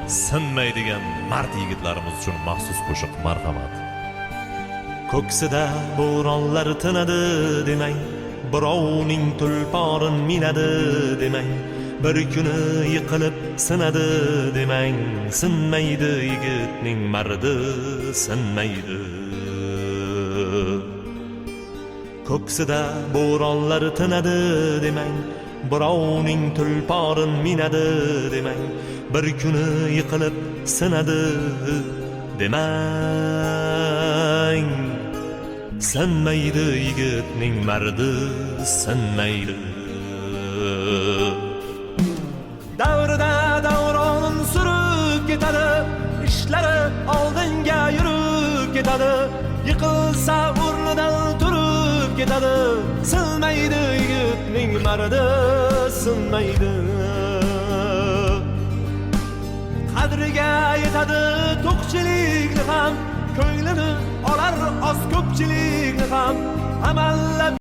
sinmaydigan mard yigitlarimiz uchun maxsus qo'shiq marhamat. Ko'ksida bo'ronlar tinadi demang, birovning tulporin minadi demang, bir kuni yiqilib sinadi demang, sinmaydi yigitning mardi sinmaydi. Ko'ksida bo'ronlar tinadi demang, birovning tulporin minadi demang, bir kuni yiqilib sinadi demang, sinmaydi yigitning mardi sinmaydi. Davrida davron surib ketadi, ishlari oldinga yurib ketadi, yiqilsa o'rnidan turib ketadi, sinmaydi yigitning mardi sinmaydi. Qadriga yetadi to'qchilikni ham, ko'nglini olar oz ko'pchilikni ham, amal